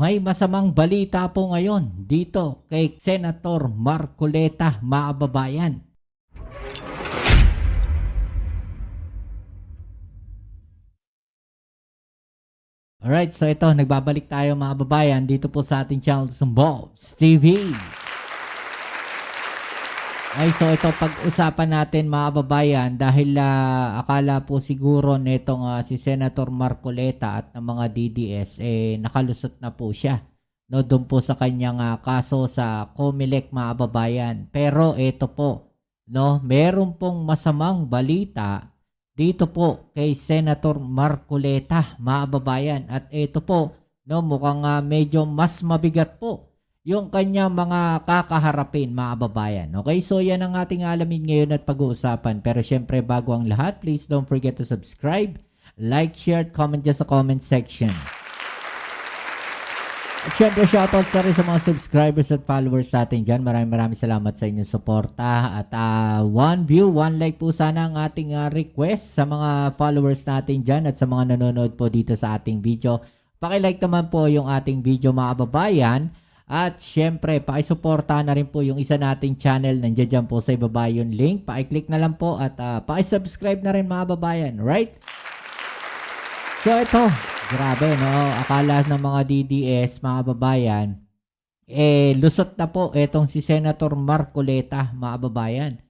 May masamang balita po ngayon dito kay Senator Marcoleta, mga kababayan. Alright, so ito, nagbabalik tayo mga kababayan dito po sa ating channel sa Bobs TV. Ay, so ito pag-usapan natin mga kababayan dahil akala po siguro nitong si Senator Marcoleta at ng mga DDS nakalusot na po siya. No, doon po sa kanyang kaso sa Comelec mga kababayan. Pero ito po, no, meron pong masamang balita dito po kay Senator Marcoleta mga kababayan. At ito po, no, mukhang medyo mas mabigat po yung kanyang mga kakaharapin mga kababayan. Okay, so yan ang ating alamin ngayon at pag-uusapan. Pero syempre bago ang lahat, please don't forget to subscribe, like, share, comment dyan sa comment section. At syempre shoutout sa rin sa mga subscribers at followers natin dyan. Maraming salamat sa inyong suporta. At one view, one like po sana ang ating request sa mga followers natin dyan at sa mga nanonood po dito sa ating video. Pakilike naman po yung ating video mga kababayan. At syempre, pakisuportahan na rin po yung isa nating channel. Nandiyan dyan po sa ibaba yung link. Pakiclick na lang po at pakisubscribe na rin mga babayan. Right? So ito, grabe no. Akala ng mga DDS, mga babayan, lusot na po itong si Senator Marcoleta, mga babayan.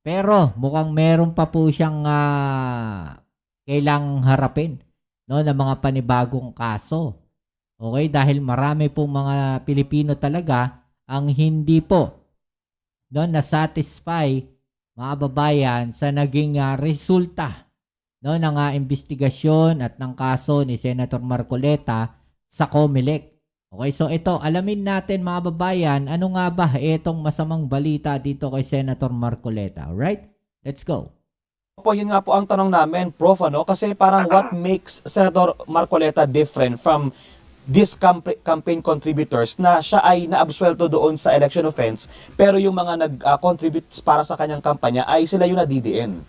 Pero mukhang meron pa po siyang kailangang harapin, no, ng mga panibagong kaso. Okay, dahil marami pong mga Pilipino talaga ang hindi po na-satisfy mga babayan sa naging resulta ng investigasyon at ng kaso ni Senator Marcoleta sa Comelec. Okay, so ito, alamin natin mga babayan, ano nga ba itong masamang balita dito kay Senator Marcoleta. Alright, let's go. Po, yun nga po ang tanong namin, Prof, kasi parang what makes Senator Marcoleta different from these campaign contributors na siya ay naabsuelto doon sa election offense pero yung mga nag-contribute para sa kanyang kampanya ay sila yung na-DDN.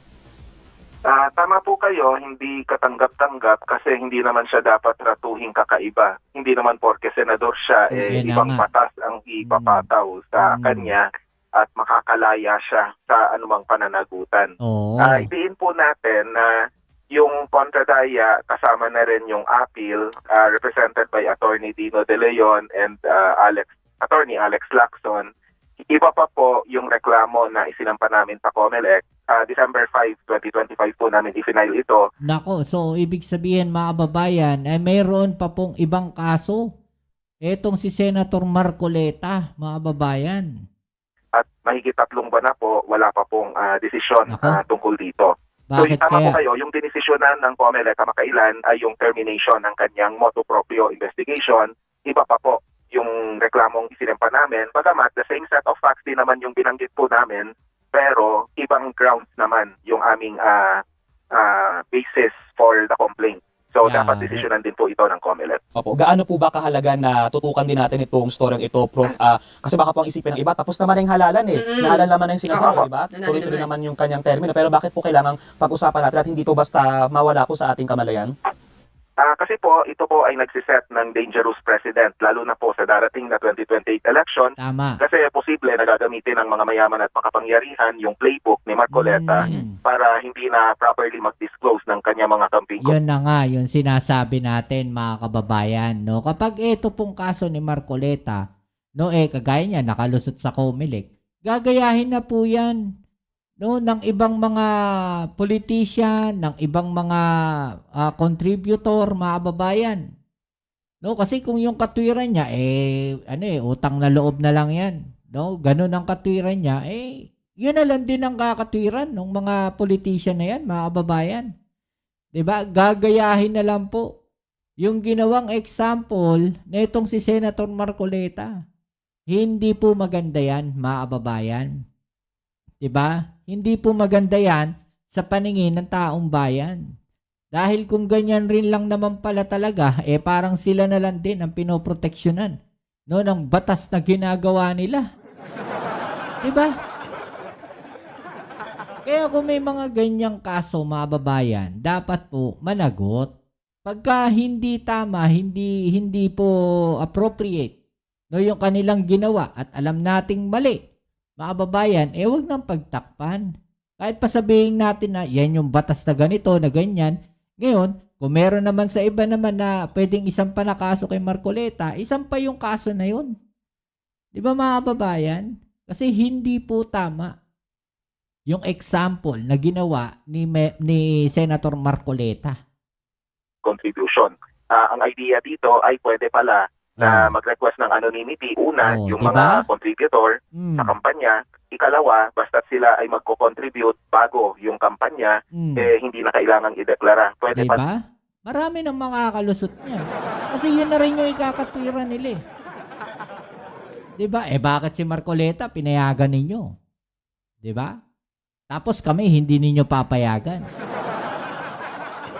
Tama po kayo, hindi katanggap-tanggap kasi hindi naman siya dapat ratuhing kakaiba. Hindi naman porke senador siya, ibang batas ang ipapataw sa kanya at makakalaya siya sa anumang pananagutan. Itiin po natin na yung kontradaya kasama na rin yung appeal represented by Attorney Dino De Leon and Attorney Alex Lacson. Iba pa po yung reklamo na isinampa namin sa Comelec. December 5, 2025 po namin i-file ito. Nako, so ibig sabihin mga kababayan, mayroon pa pong ibang kaso. Etong si Senator Marcoleta, mga kababayan. At mahigit 3 buwan na po, wala pa pong desisyon tungkol dito. Bakit so tama kaya? po kayo, yung dinesisyonan ng Comelec kamakailan ay yung termination ng kanyang motu proprio investigation. Iba pa po yung reklamong isinampa namin. Bagamat the same set of facts din naman yung binanggit po namin, pero ibang grounds naman yung aming basis for the complaint. So dapat desisyonan din po ito ng Comelec. Opo, gaano po ba kahalaga na tutukan din natin itong storyang ito, Prof? Kasi baka po ang isipin ng iba, tapos naman yung halalan Nahalan naman na yung senador, di ba? Tuloy-tuloy naman yung kanyang termino. Pero bakit po kailangang pag-usapan natin at hindi to basta mawala po sa ating kamalayan? Kasi po, ito po ay nagsiset ng dangerous precedent, lalo na po sa darating na 2028 election. Tama. Kasi posible na gagamitin ng mga mayaman at makapangyarihan yung playbook ni Marcoleta para hindi na properly mag-disclose ng kanya mga campaign. Yun na nga, yung sinasabi natin mga kababayan. No? Kapag ito pong kaso ni Marcoleta, no, kagaya niya, nakalusot sa Comelec, gagayahin na po yan. No, ng ibang mga politician, ng ibang mga contributor, mga kababayan. No, kasi kung yung katwiran niya utang na loob na lang 'yan. No, ganun ang katwiran niya, yun na lang din ang kakatwiran ng mga politician na 'yan, mga kababayan. 'Di ba? Gagayahin na lang po yung ginawang example na itong si Senator Marcoleta. Hindi po maganda 'yan, mga kababayan. 'Di ba? Hindi po maganda yan sa paningin ng taong bayan. Dahil kung ganyan rin lang naman pala talaga, parang sila na lang din ang pinoproteksyonan ng batas na ginagawa nila. Diba? Kaya kung may mga ganyang kaso, mga babayan, dapat po managot. Pagka hindi tama, hindi po appropriate, no, yung kanilang ginawa at alam nating mali, mga kababayan, wag nang pagtakpan. Kahit pa sabihin natin na yan yung batas na ganito, na ganyan. Ngayon, kung meron naman sa iba naman na pwedeng isang pa na kaso kay Marcoleta, isang pa yung kaso na yun. Di ba mga kababayan? Kasi hindi po tama yung example na ginawa ni Senator Marcoleta. Contribution. Ang idea dito ay pwede pala na mag-request ng anonymity. Una, yung diba? mga contributor sa kampanya. Ikalawa, basta't sila ay magko-contribute bago yung kampanya, hindi na kailangang ideklara. Pwede diba? pa. Marami nang makakalusot niyan. Kasi yun na rin yung ikakatwiran nila eh. Diba? Bakit si Marcoleta pinayagan ninyo? Diba? Tapos kami hindi ninyo papayagan.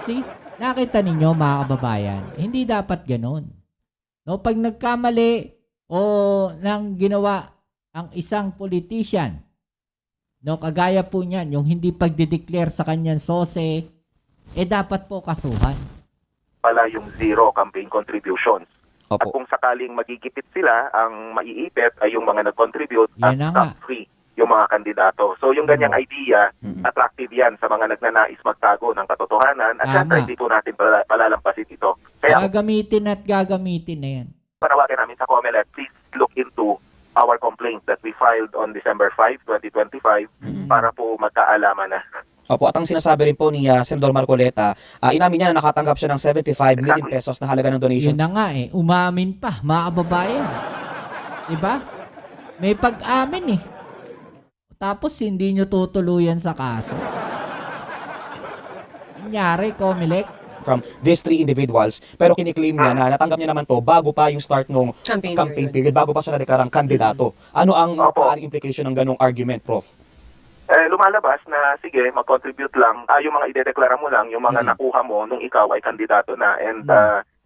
See? Nakita ninyo mga kababayan, hindi dapat ganun. No, pag nagkamali o nang ginawa ang isang politician, no, kagaya po niyan, yung hindi pagdideclare sa kanyang sose, dapat po kasuhan. Pala yung zero campaign contributions. Opo. At kung sakaling magigipit sila, ang maiipit ay yung mga nag-contribute at Yan na nga. tax-free yung mga kandidato. So yung ganyang idea, attractive yan sa mga nagnanais magtago ng katotohanan at Tama. syempre hindi po natin palalampasin ito. Kaya Gagamitin at gagamitin na yan. panawagan namin sa COMELEC, please look into our complaint that we filed on December 5, 2025 para po magkaalaman na. Opo, at ang sinasabi rin po ni Senador Marcoleta, inamin niya na nakatanggap siya ng 75 million pesos na halaga ng donation. Yun na nga umamin pa, mga kababayan. Diba? May pag-amin eh. Tapos hindi nyo tutuluyan sa kaso. Nangyari, Comelec. From these three individuals, pero kiniklaim niya na natanggap niya naman to bago pa yung start nung campaign period, bago pa siya nadeklarang kandidato. Ano ang maaaring implication ng ganong argument, Prof? Lumalabas na sige, mag-contribute lang, yung mga idedeklara mo lang, yung mga nakuha mo nung ikaw ay kandidato na, and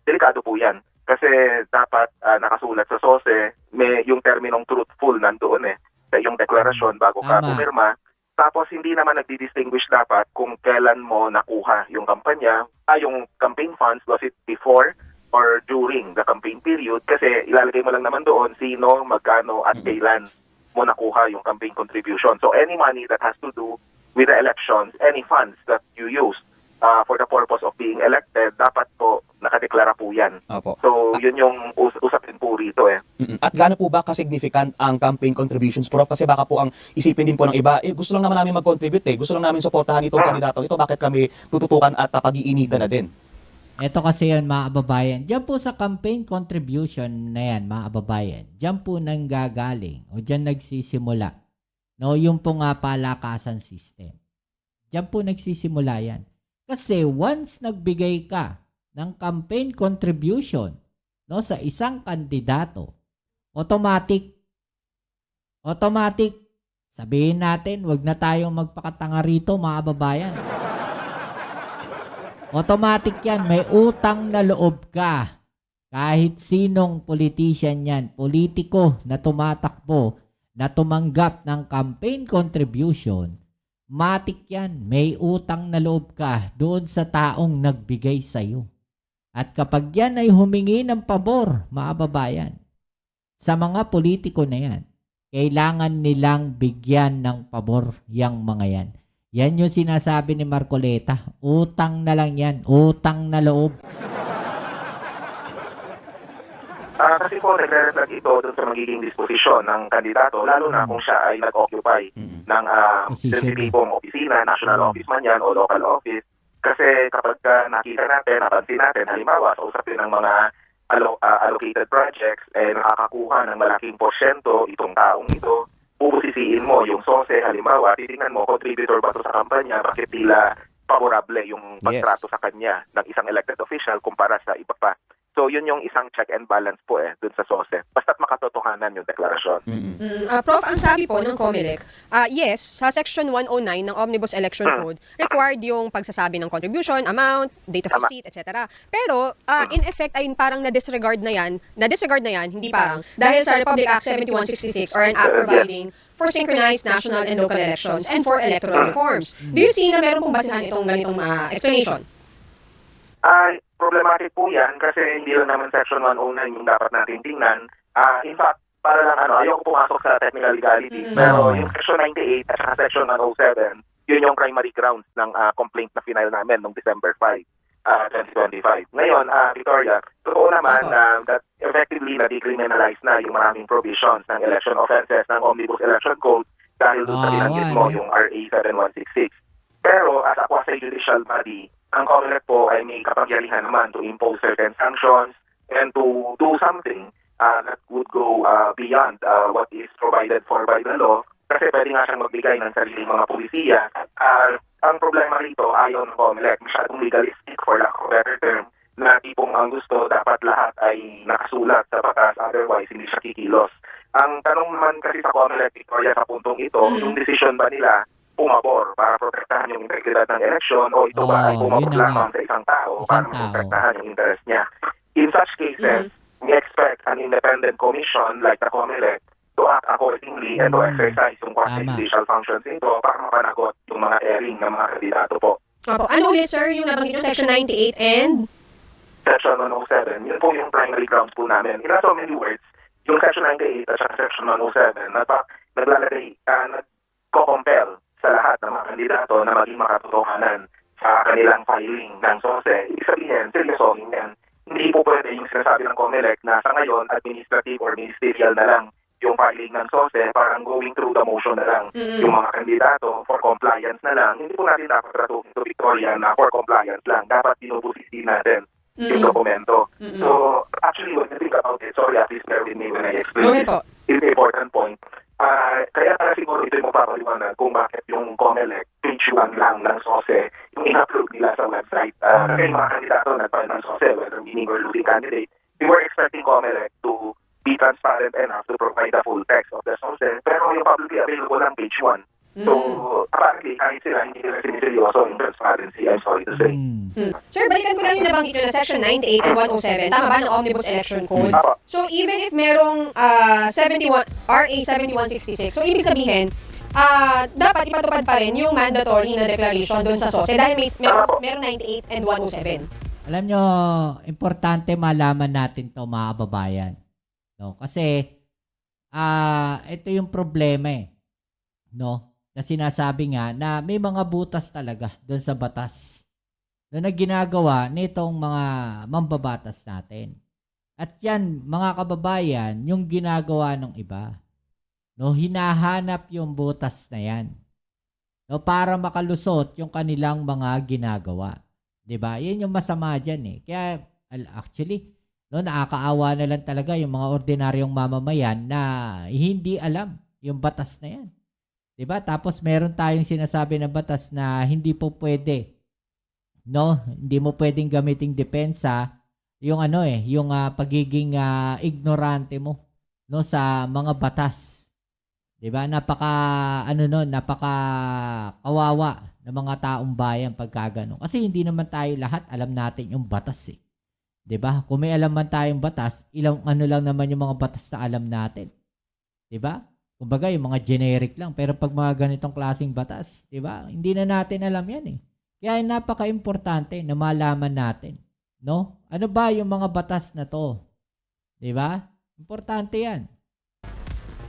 delikado po yan. Kasi dapat nakasulat sa SOSE, may yung terminong truthful nandoon yung deklarasyon bago ka Tama. pumirma. Tapos hindi naman nagdi-distinguish dapat kung kailan mo nakuha yung kampanya, yung campaign funds, was it before or during the campaign period? Kasi ilalagay mo lang naman doon sino, magkano at kailan mo nakuha yung campaign contribution. So any money that has to do with the elections, any funds that you use for the purpose of being elected, dapat po nakadeklara po yan. Opo. So yun yung usapin po rito At gaano po ba ka-significant ang campaign contributions, Prof? Kasi baka po ang isipin din po ng iba, gusto lang naman namin mag-contribute gusto lang namin suportahan itong kandidato ito, bakit kami tututukan at pag-iinitan na din? Ito kasi yan, mga kababayan. Diyan po sa campaign contribution na yan, mga kababayan. Diyan po nanggagaling o diyan nagsisimula. No, yung po nga palakasan system. Diyan po nagsisimula yan. Kasi once nagbigay ka ng campaign contribution, no, sa isang kandidato, automatic, sabihin natin, wag na tayong magpakatanga rito, mga kababayan. Automatic yan, may utang na loob ka. Kahit sinong politician yan, politiko na tumatakbo, na tumanggap ng campaign contribution, matik yan, may utang na loob ka doon sa taong nagbigay sa'yo. At kapag yan ay humingi ng pabor, mga kababayan, sa mga politiko na yan, kailangan nilang bigyan ng pabor yang mga yan. Yan yung sinasabi ni Marcoleta. Utang na lang yan. Utang na loob. Kasi po, nagre-reflect ito doon sa magiging disposisyon ng kandidato, lalo na kung siya ay nag-occupy ng sensitibong opisina, national office man yan o local office. Kasi kapag nakita natin, napansin natin, halimbawa sa usapin ng mga allocated projects, nakakakuha ng malaking porsyento itong taong ito, bubusisiin mo yung SOSE, halimbawa, titingnan mo, contributor ba ito sa kampanya, bakit tila favorable yung pagtrato sa kanya ng isang elected official kumpara sa iba pa. So, yun yung isang check and balance po dun sa SOSE. Basta't makatotohanan yung deklarasyon. Prof, ang sabi po ng COMELEC, yes, sa Section 109 ng Omnibus Election Code, required yung pagsasabi ng contribution, amount, date of receipt, etc. Pero, in effect, ay parang na-disregard na yan, hindi parang, dahil sa Republic Act 7166 or an act providing for synchronized national and local elections and for electoral reforms. Do you see na meron pong basehan itong ganitong explanation? problematic po yan kasi hindi lang naman Section 109 yung dapat natin tingnan. In fact, para lang ayoko pumasok sa technical legalities, pero yung Section 98 at saka Section 107, yun yung primary grounds ng complaint na final namin noong December 5, 2025. Ngayon, Victoria, totoo naman that effectively na-decriminalize na yung maraming provisions ng election offenses ng Omnibus Election Code dahil doon sa binanggit mo, yung RA 7166. Pero as a quasi-judicial body, ang COMELEC po ay may kapangyarihan naman to impose certain sanctions and to do something that would go beyond what is provided for by the law. Kasi pwede nga siyang magbigay ng sariling mga pulisiya. Ang problema rito, ayaw ng COMELEC, masyadong legalistic for lack of a better term, na tipong ang gusto dapat lahat ay nakasulat sa batas, otherwise hindi siya kikilos. Ang tanong naman kasi sa COMELEC, Victoria, sa puntong ito, yung decision ba nila pumabor para protektahan yung integridad ng eleksyon o ito ba ay pumabor lamang sa isang tao para protektahan yung interest niya. In such cases, we expect an independent commission like the COMELEC to act accordingly and to exercise yung quasi-judicial functions nito para mapanagot yung mga airing ng mga kandidato po. Opo. Ano ulit, sir, yung nabanggit yung Section 98 and? Section 107, yun po yung primary grounds po namin. In so many words, yung Section 98 at Section 107, naglalagay, nagko-compel sa lahat ng mga kandidato na maging makatotohanan sa kanilang filing ng SOSE. Ibig sabihin, seryosohin yan. Hindi po pwede yung sinasabi ng COMELEC na sa ngayon, administrative or ministerial na lang yung filing ng SOSE, parang going through the motion na lang yung mga kandidato for compliance na lang. Hindi po natin dapat ratuhin ito, Victoria, na for compliance lang. Dapat binubusisi natin yung dokumento. So, actually, when you think about it, sorry, please bear with me when I explain it. It's an important point. Kaya siguro ito yung magpapaliwanag kung bakit yung COMELEC, page 1 lang ng SOSE, yung in-upload nila sa website. Kasi yung mga kandidato nagpahal ng SOSE, whether winning or losing candidate, we were expecting COMELEC to be transparent enough to provide the full text of the SOSE, pero yung publicly available lang page 1. So, apparently, kahit sila hindi nila siniseryoso yung transparency, I'm sorry to say. Sir, balikan ko lang yung nabanggit nyo na Section 98 and 107. Tama ba ng Omnibus Election Code? So, even if merong RA 7166, so ibig sabihin, dapat ipatupad pa rin yung mandatory na declaration doon sa SOSE dahil merong 98 and 107. Alam nyo, importante malaman natin to mga kababayan. No? Kasi, ito yung problema no? Na sinasabi nga na may mga butas talaga doon sa batas na ginagawa nitong mga mambabatas natin. At yan, mga kababayan, yung ginagawa ng iba. No, hinahanap yung butas na yan. No, para makalusot yung kanilang mga ginagawa. 'Di ba? Yan yung masama diyan Kaya actually, no, nakakaawa na lang talaga yung mga ordinaryong mamamayan na hindi alam yung batas na yan. 'Di ba? Tapos meron tayong sinasabi na batas na hindi po pwede. No, hindi mo pwedeng gamiting depensa yung yung pagiging ignorante mo no sa mga batas. 'Di ba? Napaka kawawa ng mga taong bayan pagkagano. Kasi hindi naman tayo lahat alam natin yung batas 'Di ba? Kung may alam man tayong batas, ilang lang naman yung mga batas na alam natin. 'Di ba? Kumbaga, yung mga generic lang. Pero pag mga ganitong klaseng batas, di ba? Hindi na natin alam yan Kaya napaka-importante na malaman natin. No? Ano ba yung mga batas na to? Di ba? Importante yan.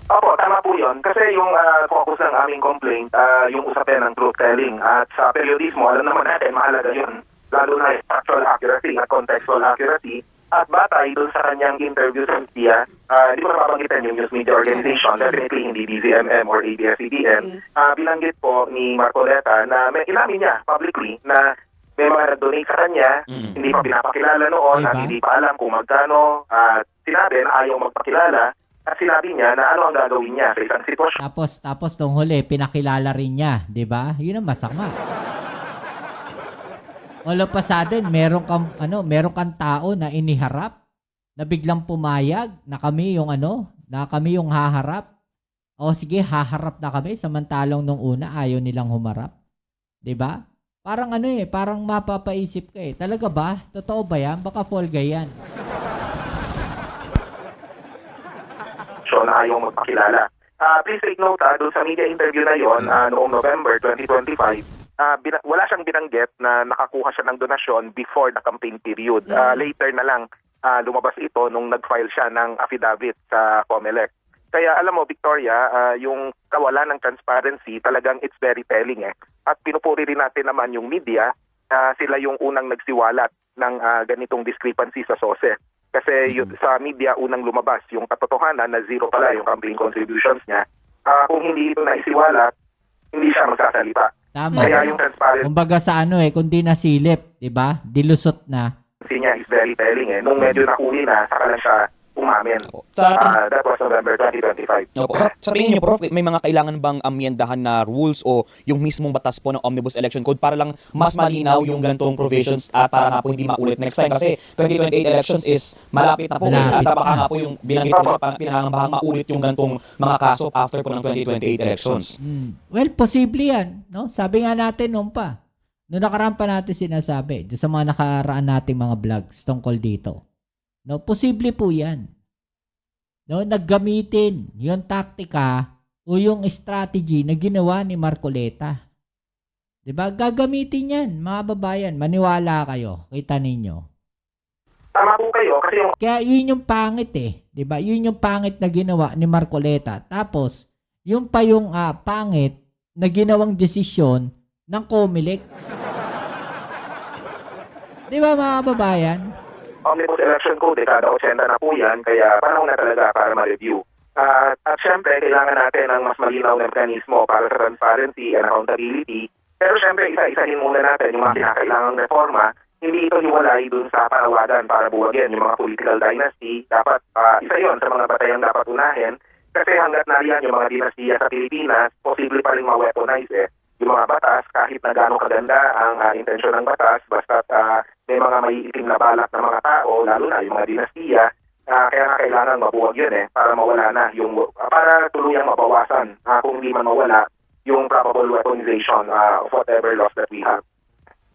Opo, tama po yun. Kasi yung focus ng aming complaint, yung usapin ng truth-telling. At sa periodismo, alam naman natin, mahalaga yun. Lalo na yung factual accuracy at contextual accuracy. At batay doon sa kanyang interview sa media, hindi ko napapanggitan yung news media organization, definitely hindi DZMM or ABS-CBN. Binanggit po ni Marcoleta na inamin niya publicly na may mga nag-donate sa kanya, hindi pa pinapakilala noon, at hindi pa alam kung magkano. Sinabi na ayaw magpakilala, at sinabi niya na ano ang gagawin niya sa isang sitwasyon. Tapos nung huli, pinakilala rin niya, di ba? Yun ang masama. All of a sudden, meron kang tao na iniharap, na biglang pumayag, na kami yung haharap. O sige, haharap na kami, samantalang nung una, ayaw nilang humarap. 'Di ba? Parang parang mapapaisip ka Talaga ba? Totoo ba yan? Baka fall guy yan. So, na ayaw magpakilala. Please take note, doon sa media interview na yon noong November 2025, wala siyang binanggit na nakakuha siya ng donasyon before the campaign period. Later na lang lumabas ito nung nag-file siya ng affidavit sa COMELEC. Kaya alam mo, Victoria, yung kawalan ng transparency, talagang it's very telling. At pinupuri rin natin naman yung media, sila yung unang nagsiwalat ng ganitong discrepancy sa SOSE. Kasi sa media, unang lumabas yung katotohanan na zero pala yung campaign contributions niya. Kung hindi ito naisiwalat, hindi siya magsasalita. Tama. Kaya yung transparency Kumbaga sa kung di nasilip, di ba? Dilusot na. niya is very telling. Nung medyo nakuli na, saka lang siya umamin. That was November 2025. Opo. Sa tingin niyo, Prof, may mga kailangan bang amyendahan na rules o yung mismong batas po ng Omnibus Election Code para lang mas malinaw yung gantong provisions at para nga po hindi maulit next time? Kasi 2028 elections is malapit na po. Malapit At baka na. nga po yung binanggit po niya, pinangangambahang maulit yung gantong mga kaso after po ng 2028 elections. Well, posible yan. No? Sabi nga natin noon pa. Noong nakaraan pa natin sinasabi, doon sa mga nakaraan nating mga vlogs tungkol dito. No, posible po yan. No, naggamitin yung taktika o yung strategy na ginawa ni Marcoleta. 'Di ba? Gagamitin yan, mga babayan. Maniwala kayo. Kita ninyo. Tama po kayo kasi yung Kaya yun yung pangit 'di ba? Yun yung pangit na ginawa ni Marcoleta. Tapos, yung pa yung pangit na ginawang desisyon ng COMELEC. 'Di ba, mga babayan? Omnibus Election Code, kada 80 na po yan, kaya panahon na talaga para ma-review. At syempre, kailangan natin ng mas malinaw na mekanismo para sa transparency and accountability. Pero syempre, isa-isahin muna natin yung mga kinakailangang reforma. Hindi ito hiwalay dun sa panawagan para buwagin yung mga political dynasty. Dapat isa yon sa mga batayang dapat unahin. Kasi hanggat nariyan yung mga dinastiya sa Pilipinas, posible pa rin ma-weaponize yung mga batas kahit na gano'ng kaganda ang intensyon ng batas, basta may mga maiitim na balak ng mga tao, lalo na yung mga dinastiya, kaya nga kailangan mabuwag yun para mawala na yung, para tuluyang mabawasan, kung hindi man mawala, yung probable weaponization of whatever laws that we have.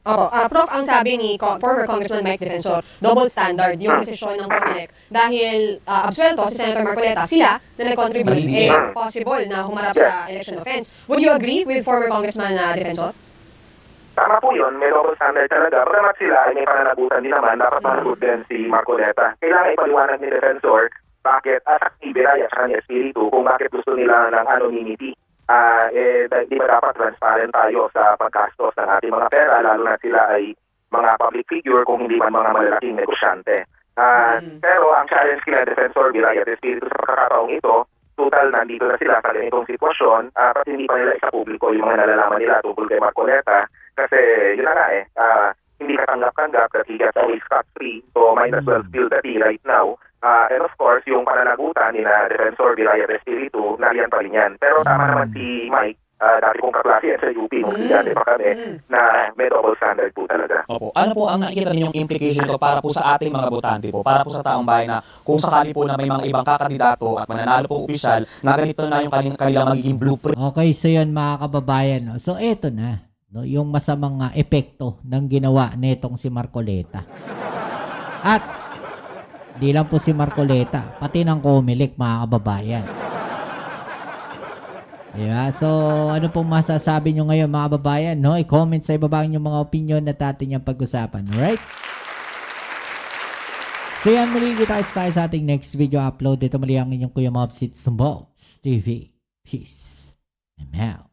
Oo. Prof, ang sabi ni former Congressman Mike Defensor, double standard yung desisyon ng COMELEC dahil absuelto si Senator Marcoleta, sila na nag-contribute, possible na humarap sa election offense. Would you agree with former Congressman Defensor? Tama po yun, may double standard talaga. Pagkamat sila ay may pananagutan din naman, dapat managot din si Marcoleta. Kailangan ipaliwanag ni Defensor bakit, at ni Biraya at ni Espiritu, kung bakit gusto nila ng anonymity. Di ba dapat transparent tayo sa paggastos ng ating mga pera, lalo na sila ay mga public figure kung hindi man mga malalaking negosyante. Pero ang challenge kila Defensor, Biraya at Espiritu sa pagkakataong ito, total nandito na sila sa ganitong sitwasyon at hindi pa nila isa publiko yung mga nalalaman nila tungkol kay Marcoleta kasi yun na nga hindi katanggap-tanggap that he gets away scot-free, so might as well spill the tea right now. And of course, yung pananagutan ni na Defensor Biraya at Espiritu, nariyan pa rin yan. Pero tama naman si Mike, dati kong kaklase sa UP, nung dati pa kami, na may double standard po talaga. Opo. Ano po ang nakikita ninyong implication ito para po sa ating mga botante po, para po sa taong bayan na kung sakali po na may mga ibang kakandidato at mananalo po opisyal, na ganito na yung kanilang magiging blueprint. Okay, so yun mga kababayan. No? So eto na, no, yung masamang epekto ng ginawa netong si Marcoleta. At di lang po si Marcoleta, pati ng COMELEC, mga kababayan. Yeah, so ano pong masasabi nyo ngayon, mga kababayan? No? I-comment sa ibaba yung mga opinion na ating yung pag-usapan. Alright? So yan, muli kita-kits tayo sa ating next video upload. Ito muli ang inyong Kuya Mobs, it's Mobs TV. Peace. I'm out.